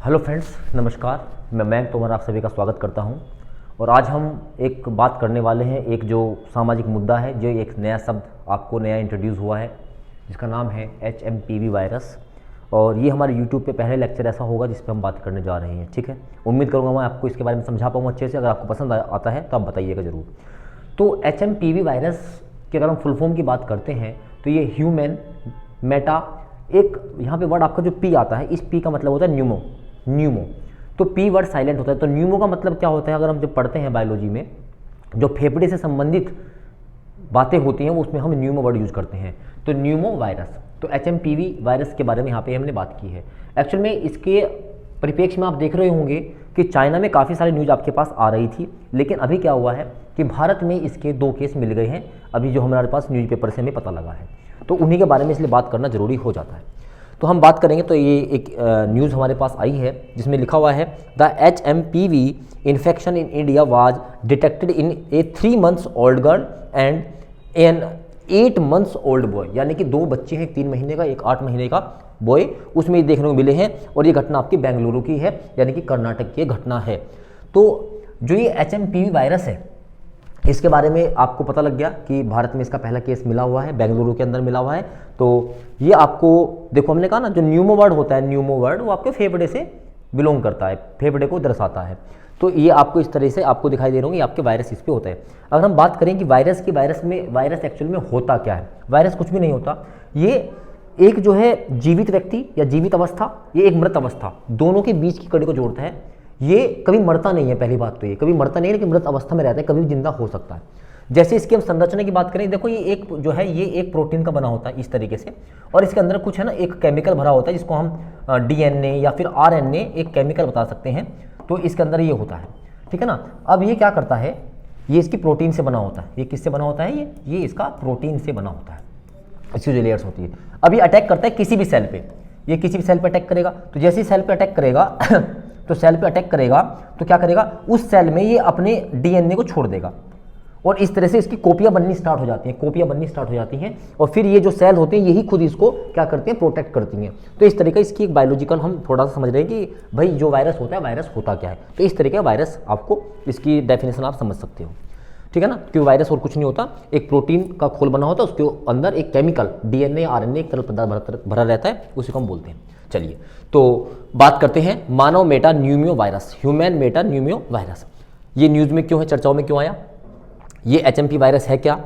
Hello friends, नमस्कार। मैं मयंक तोमर आप सभी का स्वागत करता हूं। और आज हम एक बात करने वाले हैं, एक जो सामाजिक मुद्दा है, जो एक नया शब्द आपको नया इंट्रोड्यूस हुआ है, जिसका नाम है HMPV वायरस। और ये हमारे यूट्यूब पे पहले लेक्चर ऐसा होगा जिस पे हम बात करने जा रहे हैं। ठीक है, उम्मीद करूँगा मैं आपको इसके बारे में समझा पाऊँगा अच्छे से। अगर आपको पसंद आता है तो आप बताइएगा ज़रूर। तो HMPV वायरस की अगर हम फुल फॉर्म की बात करते हैं तो ये ह्यूमन मेटा, एक यहाँ पे वर्ड आपका जो पी आता है, इस पी का मतलब होता है न्यूमो। तो पी वर्ड साइलेंट होता है। तो न्यूमो का मतलब क्या होता है, अगर हम जब पढ़ते हैं बायोलॉजी में, जो फेफड़े से संबंधित बातें होती हैं वो उसमें हम न्यूमो वर्ड यूज़ करते हैं। तो न्यूमो वायरस, तो HMPV वायरस के बारे में यहाँ पे हमने बात की है। एक्चुअल में इसके परिप्रेक्ष्य में आप देख रहे होंगे कि चाइना में काफ़ी सारी न्यूज़ आपके पास आ रही थी, लेकिन अभी क्या हुआ है कि भारत में इसके 2 केस मिल गए हैं, अभी जो हमारे पास न्यूज़पेपर से हमें पता लगा है। तो उन्हीं के बारे में इसलिए बात करना ज़रूरी हो जाता है। तो हम बात करेंगे। तो ये एक न्यूज़ हमारे पास आई है जिसमें लिखा हुआ है the HMPV infection in India was detected in a 3 months old girl and an 8 months old boy. यानी कि 2 बच्चे हैं, 3 महीने का, एक 8 महीने का बॉय, उसमें ये देखने को मिले हैं। और ये घटना आपकी बेंगलुरु की है, यानी कि कर्नाटक की घटना है। तो जो ये HMPV वायरस है, इसके बारे में आपको पता लग गया कि भारत में इसका पहला केस मिला हुआ है, बेंगलुरु के अंदर मिला हुआ है। तो ये आपको देखो, हमने कहा ना, जो न्यूमो वर्ड होता है, न्यूमो वर्ड वो आपके फेफड़े से बिलोंग करता है, फेफड़े को दर्शाता है। तो ये आपको इस तरह से आपको दिखाई दे रहा होंगे, आपके वायरस इस पे होता है। अगर हम बात करें कि वायरस एक्चुअल में होता क्या है, वायरस कुछ भी नहीं होता। ये एक जो है जीवित व्यक्ति या जीवित अवस्था, ये एक मृत अवस्था, दोनों के बीच की कड़ी को जोड़ता है। ये कभी मरता नहीं है, पहली बात तो ये कभी मरता नहीं है, लेकिन मृत अवस्था में रहता है, कभी भी जिंदा हो सकता है। जैसे इसकी हम संरचना की बात करें, देखो ये एक जो है, ये एक प्रोटीन का बना होता है इस तरीके से, और इसके अंदर कुछ है ना, एक केमिकल भरा होता है जिसको हम DNA या फिर RNA एक केमिकल बता सकते हैं। तो इसके अंदर ये होता है, ठीक है ना। अब ये क्या करता है, ये इसकी प्रोटीन से बना होता है। ये किससे बना होता है, ये इसका प्रोटीन से बना होता है, इसकी जो लेयर्स होती है। अब ये अटैक करता है किसी भी सेल पे, ये किसी भी सेल पे अटैक करेगा। तो जैसे ही सेल पे अटैक करेगा तो सेल पे अटैक करेगा तो क्या करेगा, उस सेल में ये अपने DNA को छोड़ देगा, और इस तरह से इसकी कॉपियां बननी स्टार्ट हो जाती हैं, और फिर ये जो सेल होते हैं यही खुद इसको क्या करते हैं, प्रोटेक्ट करती हैं। तो इस तरीके इसकी एक बायोलॉजिकल हम थोड़ा सा समझ रहे हैं कि भाई जो वायरस होता है, वायरस होता क्या है। तो इस तरीके का वायरस, आपको इसकी डेफिनेशन आप समझ सकते हो, ठीक है ना। क्योंकि वायरस और कुछ नहीं होता, एक प्रोटीन का खोल बना होता है, उसके अंदर एक केमिकल DNA RNA एक तरल पदार्थ भरा रहता है, उसी को हम बोलते हैं। चलिए तो बात करते हैं मानव metapneumovirus, human metapneumovirus. ये न्यूज़ में क्यों है, चर्चाओं में क्यों आया, ये HMP वायरस है क्या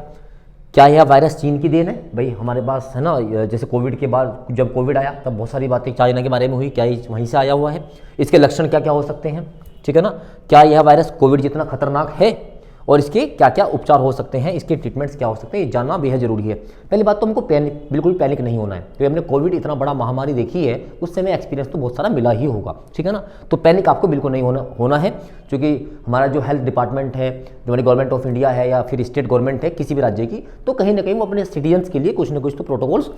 यह वायरस चीन की देन है। भाई हमारे पास है ना, जैसे कोविड के बाद जब कोविड आया तब बहुत सारी बातें चाइना के बारे में हुई, क्या ये वहीं से आया हुआ है, इसके लक्षण क्या क्या हो सकते हैं, ठीक है ना। क्या यह वायरस कोविड जितना खतरनाक है, और इसके क्या क्या उपचार हो सकते हैं, इसके ट्रीटमेंट्स क्या हो सकते हैं, ये जानना बेहद जरूरी है। पहली बात तो हमको बिल्कुल पैनिक नहीं होना है, क्योंकि हमने कोविड इतना बड़ा महामारी देखी है, उससे हमें एक्सपीरियंस तो बहुत सारा मिला ही होगा, ठीक है ना। तो पैनिक आपको बिल्कुल नहीं होना है, क्योंकि हमारा जो हेल्थ डिपार्टमेंट है, जो हमारी गवर्नमेंट ऑफ इंडिया है या फिर स्टेट गवर्नमेंट है किसी भी राज्य की, तो कहीं ना कहीं वो अपने सिटीजन्स के लिए कुछ ना कुछ तो प्रोटोकॉल्स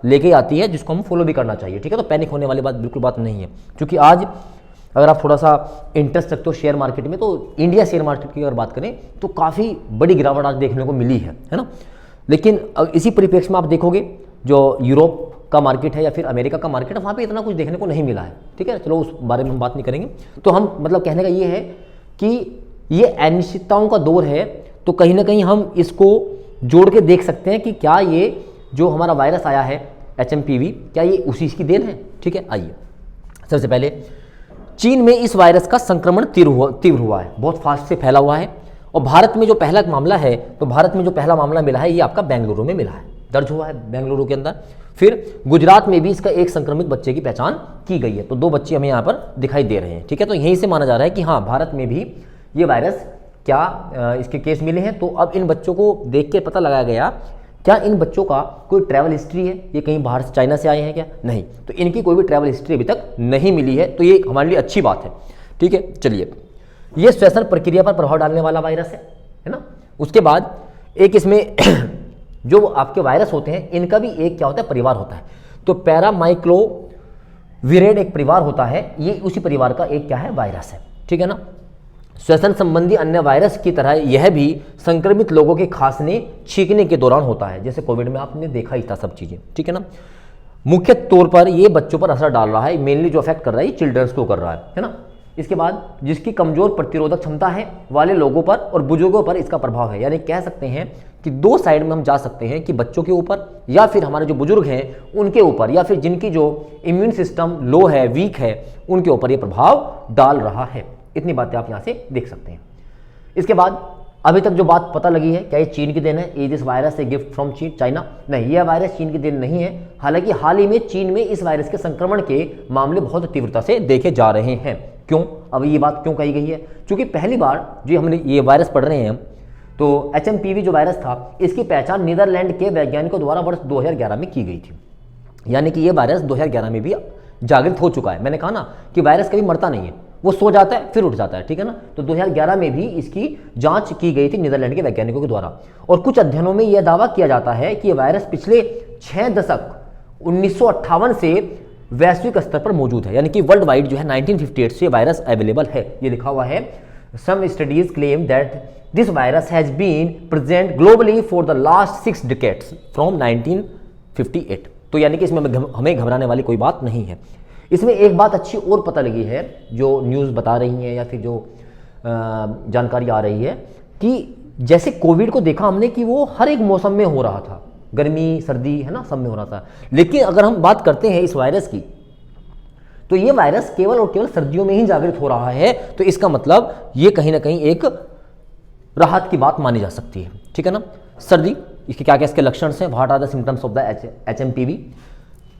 लेके आती है, जिसको हम फॉलो भी करना चाहिए, ठीक है। तो पैनिक होने वाली बिल्कुल बात नहीं है। क्योंकि आज अगर आप थोड़ा सा इंटरेस्ट रखते हो शेयर मार्केट में, तो इंडिया शेयर मार्केट की अगर बात करें तो काफ़ी बड़ी गिरावट आज देखने को मिली है ना। लेकिन इसी परिप्रेक्ष्य में आप देखोगे जो यूरोप का मार्केट है या फिर अमेरिका का मार्केट है, वहाँ पे इतना कुछ देखने को नहीं मिला है, ठीक है। चलो उस बारे में हम बात नहीं करेंगे। तो हम मतलब कहने का ये है कि ये अनिश्चितताओं का दौर है, तो कहीं ना कहीं हम इसको जोड़ के देख सकते हैं कि क्या ये जो हमारा वायरस आया है HMPV, क्या ये उसी की देन है, ठीक है। आइए, सबसे पहले चीन में इस वायरस का संक्रमण तीव्र हुआ है, बहुत फास्ट से फैला हुआ है। और भारत में जो पहला मामला है, तो भारत में जो पहला मामला मिला है, ये आपका बेंगलुरु में मिला है, दर्ज हुआ है बेंगलुरु के अंदर। फिर गुजरात में भी इसका एक संक्रमित बच्चे की पहचान की गई है, तो 2 बच्चे हमें यहाँ पर दिखाई दे रहे हैं, ठीक है। तो यहीं से माना जा रहा है कि हाँ, भारत में भी ये वायरस इसके केस मिले हैं। तो अब इन बच्चों को देख के पता लगाया गया, क्या इन बच्चों का कोई ट्रैवल हिस्ट्री है, ये कहीं बाहर से चाइना से आए हैं क्या, नहीं। तो इनकी कोई भी ट्रैवल हिस्ट्री अभी तक नहीं मिली है, तो ये हमारे लिए अच्छी बात है, ठीक है। चलिए, ये श्वसन प्रक्रिया पर प्रभाव डालने वाला वायरस है ना। उसके बाद एक इसमें जो आपके वायरस होते हैं, इनका भी एक क्या होता है, परिवार होता है। तो पैरामाइक्लोविरेड एक परिवार होता है, ये उसी परिवार का एक क्या है, वायरस है, ठीक है ना। श्वसन संबंधी अन्य वायरस की तरह यह भी संक्रमित लोगों के खांसने छींकने के दौरान होता है, जैसे कोविड में आपने देखा ही था सब चीजें, ठीक है ना। मुख्य तौर पर ये बच्चों पर असर डाल रहा है, मेनली जो अफेक्ट कर रहा है ये चिल्ड्रंस को कर रहा है ना। इसके बाद जिसकी कमजोर प्रतिरोधक क्षमता है वाले लोगों पर और बुजुर्गों पर इसका प्रभाव है। यानी कह सकते हैं कि दो साइड में हम जा सकते हैं कि बच्चों के ऊपर या फिर हमारे जो बुजुर्ग हैं उनके ऊपर, या फिर जिनकी जो इम्यून सिस्टम लो है, वीक है, उनके ऊपर ये प्रभाव डाल रहा है। इतनी बातें आप यहाँ से देख सकते हैं। इसके बाद अभी तक जो बात पता लगी है, क्या ये चीन की देन है? Is this virus a gift from चीन, चाइना? नहीं, यह वायरस चीन की देन नहीं है। हालांकि हाल ही में चीन में इस वायरस के संक्रमण के मामले बहुत तीव्रता से देखे जा रहे हैं। क्यों? अब ये बात क्यों कही गई है? क्योंकि पहली बार जो हमने ये वायरस पढ़ रहे हैं तो HMPV जो वायरस था, इसकी पहचान नीदरलैंड के वैज्ञानिकों द्वारा वर्ष 2011 में की गई थी। यानी कि ये वायरस 2011 में भी जागृत हो चुका है। मैंने कहा ना कि वायरस कभी मरता नहीं है, वो सो जाता है फिर उठ जाता है, ठीक है ना। तो 2011 में भी इसकी जांच की गई थी नीदरलैंड के वैज्ञानिकों के द्वारा। और कुछ अध्ययनों में यह दावा किया जाता है कि यह वायरस पिछले 6 दशक 1958 से वैश्विक स्तर पर मौजूद है। यानी कि वर्ल्ड वाइड जो है 1958 से वायरस अवेलेबल है। ये लिखा हुआ है, some studies claim that this virus has been present globally for the last 6 decades from 1958। तो यानी कि इसमें हमें घबराने वाली कोई बात नहीं है। इसमें एक बात अच्छी और पता लगी है, जो न्यूज़ बता रही है या फिर जो जानकारी आ रही है कि जैसे कोविड को देखा हमने कि वो हर एक मौसम में हो रहा था, गर्मी सर्दी है ना, सब में हो रहा था। लेकिन अगर हम बात करते हैं इस वायरस की, तो ये वायरस केवल और केवल सर्दियों में ही जागृत हो रहा है। तो इसका मतलब ये कहीं ना कहीं एक राहत की बात मानी जा सकती है, ठीक है ना। सर्दी, इसके क्या क्या इसके लक्षण हैं? What are the symptoms of the HMPV?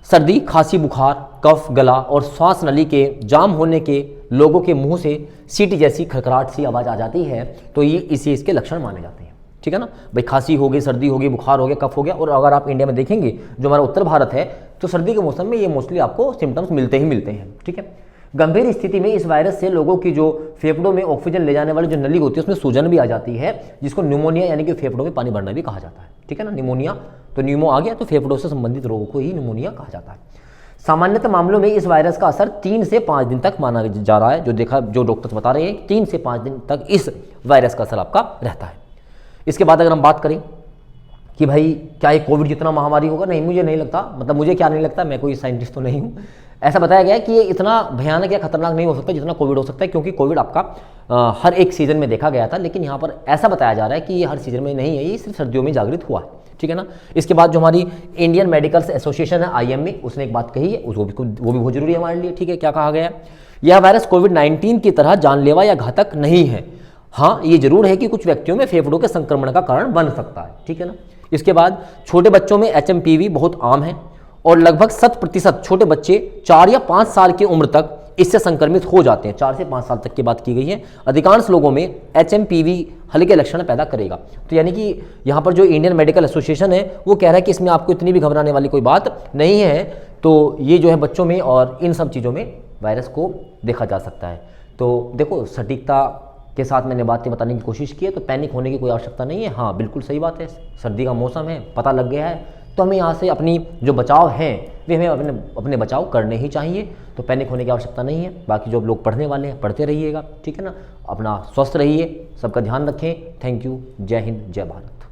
सर्दी, खांसी, बुखार, कफ, गला और श्वास नली के जाम होने के लोगों के मुंह से सीटी जैसी खड़खड़ाहट सी आवाज़ आ जाती है। तो ये इसके लक्षण माने जाते हैं, ठीक है ना भाई। खांसी हो गई, सर्दी हो गई, बुखार हो गया, कफ हो गया। और अगर आप इंडिया में देखेंगे, जो हमारा उत्तर भारत है, तो सर्दी के मौसम में ये मोस्टली आपको सिम्टम्स मिलते ही मिलते हैं, ठीक है। गंभीर स्थिति में इस वायरस से लोगों की जो फेफड़ों में ऑक्सीजन ले जाने वाली जो नली होती है उसमें सूजन भी आ जाती है, जिसको न्यूमोनिया यानी कि फेफड़ों में पानी भरना भी कहा जाता है, ठीक है ना। निमोनिया, तो न्यूमो आ गया, तो फेफड़ों से संबंधित रोगों को ही निमोनिया कहा जाता है। सामान्यतः मामलों में इस वायरस का असर 3 से 5 दिन तक माना जा रहा है। जो डॉक्टर्स बता रहे हैं, 3 से 5 दिन तक इस वायरस का असर आपका रहता है। इसके बाद अगर हम बात करें कि भाई क्या ये कोविड जितना महामारी होगा, नहीं, मुझे नहीं लगता। मतलब मुझे क्या नहीं लगता, मैं कोई साइंटिस्ट तो नहीं हूँ। ऐसा बताया गया है कि ये इतना भयानक या खतरनाक नहीं हो सकता जितना कोविड हो सकता है, क्योंकि कोविड आपका हर एक सीजन में देखा गया था। लेकिन यहाँ पर ऐसा बताया जा रहा है कि ये हर सीजन में नहीं है, ये सिर्फ सर्दियों में जागृत हुआ है, ठीक है ना। इसके बाद जो हमारी इंडियन मेडिकल एसोसिएशन है IMA, उसने एक बात कही है, वो भी बहुत जरूरी है हमारे लिए, ठीक है। क्या कहा गया है? यह वायरस कोविड-19 की तरह जानलेवा या घातक नहीं है। हाँ, ये जरूर है कि कुछ व्यक्तियों में फेफड़ों के संक्रमण का कारण बन सकता है, ठीक है ना। इसके बाद छोटे बच्चों में HMPV बहुत आम है और लगभग 100% छोटे बच्चे 4 या 5 साल की उम्र तक इससे संक्रमित हो जाते हैं। 4 से 5 साल तक की बात की गई है। अधिकांश लोगों में HMPV हल्के लक्षण पैदा करेगा। तो यानी कि यहाँ पर जो इंडियन मेडिकल एसोसिएशन है वो कह रहा है कि इसमें आपको इतनी भी घबराने वाली कोई बात नहीं है। तो ये जो है बच्चों में और इन सब चीज़ों में वायरस को देखा जा सकता है। तो देखो, सटीकता के साथ मैंने बातें बताने की कोशिश की है, तो पैनिक होने की कोई आवश्यकता नहीं है। हाँ, बिल्कुल सही बात है, सर्दी का मौसम है, पता लग गया है, तो हमें यहाँ से अपनी जो बचाव हैं वे हमें अपने बचाव करने ही चाहिए। तो पैनिक होने की आवश्यकता नहीं है। बाकी जो लोग पढ़ने वाले हैं पढ़ते रहिएगा, ठीक है ना। अपना स्वस्थ रहिए, सबका ध्यान रखें। Thank you. जय हिंद, जय भारत।